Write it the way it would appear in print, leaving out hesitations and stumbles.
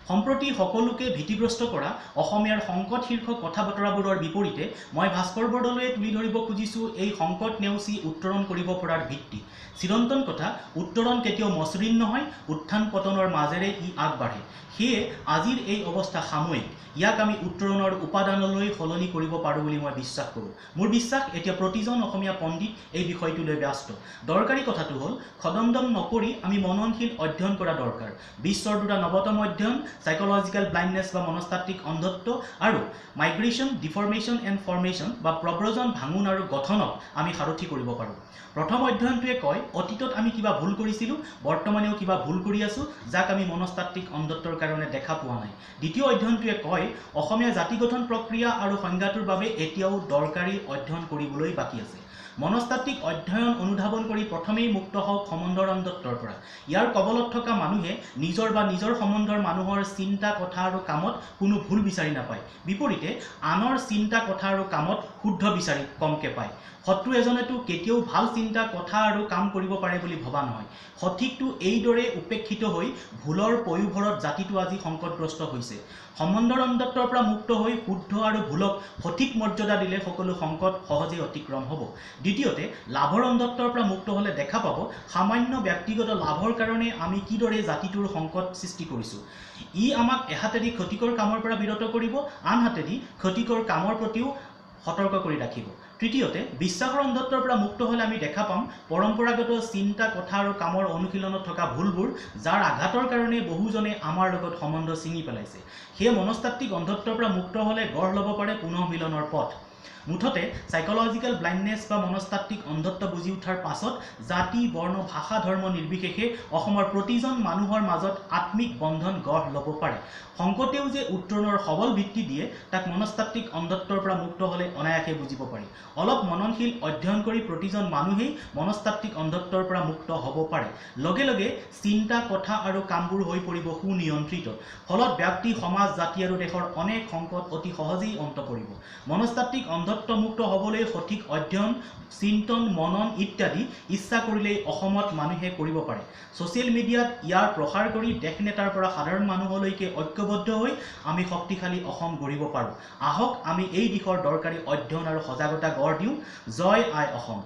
সম্প্ৰতি সকলোকে ভীতিগ্ৰস্ত কৰা অসমীয়াৰ সংকট শীৰ্ষক কথা বতৰাবোৰৰ বিপৰীতে মই ভাস্কৰ বৰদলৈয়ে তুলি ধৰিব খুজিছোঁ এই সংকট নেওচি উত্তৰণ কৰিব পৰাৰ ভিত্তি। চিৰন্তন কথা, উত্তৰণ কেতিয়াও মসৃণ নহয়, উত্থান পতনৰ মাজেৰে ই আগবাঢ়ে। সেয়ে আজিৰ এই অৱস্থা সাময়িক, ইয়াক আমি উত্তৰণৰ উপাদানলৈ সলনি কৰিব পাৰোঁ বুলি মই বিশ্বাস কৰোঁ। মোৰ বিশ্বাস এতিয়া প্ৰতিজন অসমীয়া পণ্ডিত এই বিষয়টোলৈ ব্যস্ত। দৰকাৰী কথাটো হ'ল খদন্দম নকৰি আমি মননশীল অধ্যয়ন কৰা দৰকাৰ। বিশ্বৰ দুটা নৱতম অধ্যয়ন, সাইকোলজিক্যাল ব্লাইণ্ডনেছ বা মনস্তাত্ত্বিক অন্ধত্ব আৰু মাইগ্ৰেশ্যন, ডিফৰ্মেশ্যন এণ্ড ফৰ্মেশ্যন বা প্ৰব্ৰজন, ভাঙোন আৰু গঠনক আমি সাৰথি কৰিব পাৰোঁ। প্ৰথম অধ্যয়নটোৱে কয় অতীতত আমি কিবা ভুল কৰিছিলোঁ, বৰ্তমানেও কিবা ভুল কৰি আছোঁ, যাক আমি মনস্তাত্ত্বিক অন্ধত্বৰ কাৰণে দেখা পোৱা নাই। দ্বিতীয় অধ্যয়নটোৱে কয় অসমীয়া জাতি গঠন প্ৰক্ৰিয়া আৰু সংজ্ঞাটোৰ বাবে এতিয়াও দৰকাৰী অধ্যয়ন কৰিবলৈ বাকী আছে। মনস্তাত্ত্বিক অধ্যয়ন অনুধাৱন কৰি প্ৰথমেই মুক্ত হওক সম্বন্ধৰ অন্ধত্বৰ পৰা। ইয়াৰ কবলত থকা মানুহে নিজৰ বা নিজৰ সম্বন্ধৰ মানুহৰ চিন্তা, কথা আৰু কামত কোনো ভুল বিচাৰি নাপায়। বিপৰীতে আনৰ চিন্তা, কথা আৰু কামত শুদ্ধ বিচাৰি কমকে পায়। শত্ৰু এজনেতো কেতিয়াও ভাল চিন্তা, কথা আৰু কাম কৰিব পাৰে বুলি ভবা নহয়। সঠিকটো এইদৰে উপেক্ষিত হৈ ভুলৰ পয়োভৰত জাতিটো আজি সংকটগ্ৰস্ত হৈছে। সম্বন্ধৰ অন্ধত্বৰ পৰা মুক্ত হৈ শুদ্ধ আৰু ভুলক সঠিক মৰ্যাদা দিলে সকলো সংকট সহজেই অতিক্ৰম হ'ব। দ্বিতীয়তে লাভৰ অন্ধত্বৰ পৰা মুক্ত হ'লে দেখা পাব সামান্য ব্যক্তিগত লাভৰ কাৰণে আমি কিদৰে জাতিটোৰ সংকট সৃষ্টি কৰিছোঁ। ই আমাক এহাতেদি ক্ষতিকৰ কামৰ পৰা বিৰত কৰিব, আনহাতেদি ক্ষতিকৰ কামৰ প্ৰতিও সতৰ্ক কৰি ৰাখিব। তৃতীয়তে বিশ্বাসৰ অন্ধত্বৰ পৰা মুক্ত হ'লে আমি দেখা পাম পৰম্পৰাগত চিন্তা, কথা আৰু কামৰ অনুশীলনত থকা ভুলবোৰ, যাৰ আঘাতৰ কাৰণে বহুজনে আমাৰ লগত সম্বন্ধ ছিঙি পেলাইছে। সেয়ে মনস্তাত্ত্বিক অন্ধত্বৰ পৰা মুক্ত হ'লে গঢ় ল'ব পাৰে পুনঃ মিলনৰ পথ। মুঠতে সাইকোলজিক্যাল ব্লাইণ্ডনেছ বা মনস্তাত্ত্বিক অন্ধত্ব বুজি উঠাৰ পাছত জাতি, বৰ্ণ, ভাষা, ধৰ্ম নিৰ্বিশেষে অসমৰ প্ৰতিজন মানুহৰ মাজত আত্মিক বন্ধন গঢ় ল'ব পাৰে। সংকটেও যে উত্তৰণৰ সবল ভিত্তি দিয়ে, তাক মনস্তাত্ত্বিক অন্ধত্বৰ পৰা মুক্ত হ'লে অনায়াসে বুজিব পাৰি। অলপ মননশীল অধ্যয়ন কৰি প্ৰতিজন মানুহেই মনস্তাত্ত্বিক অন্ধত্বৰ পৰা মুক্ত হ'ব পাৰে। লগে লগে চিন্তা, কথা আৰু কামবোৰ হৈ পৰিব সুনিয়ন্ত্ৰিত। ফলত ব্যক্তি, সমাজ, জাতি আৰু দেশৰ অনেক সংকট অতি সহজেই অন্ত পৰিব। মনস্তাত্ত্বিক অন্ধত্বমুক্ত হ'বলৈ সঠিক অধ্যয়ন, চিন্তন, মনন ইত্যাদি ইচ্ছা কৰিলেই অসমত মানুহে কৰিব পাৰে। ছ'চিয়েল মিডিয়াত ইয়াৰ প্ৰসাৰ কৰি দেশ নেতাৰ পৰা সাধাৰণ মানুহলৈকে ঐক্যবদ্ধ হৈ আমি শক্তিশালী অসম গঢ়িব পাৰোঁ। আহক আমি এই দিশৰ দৰকাৰী অধ্যয়ন আৰু সজাগতা গঢ় দিওঁ। জয় আই অসম।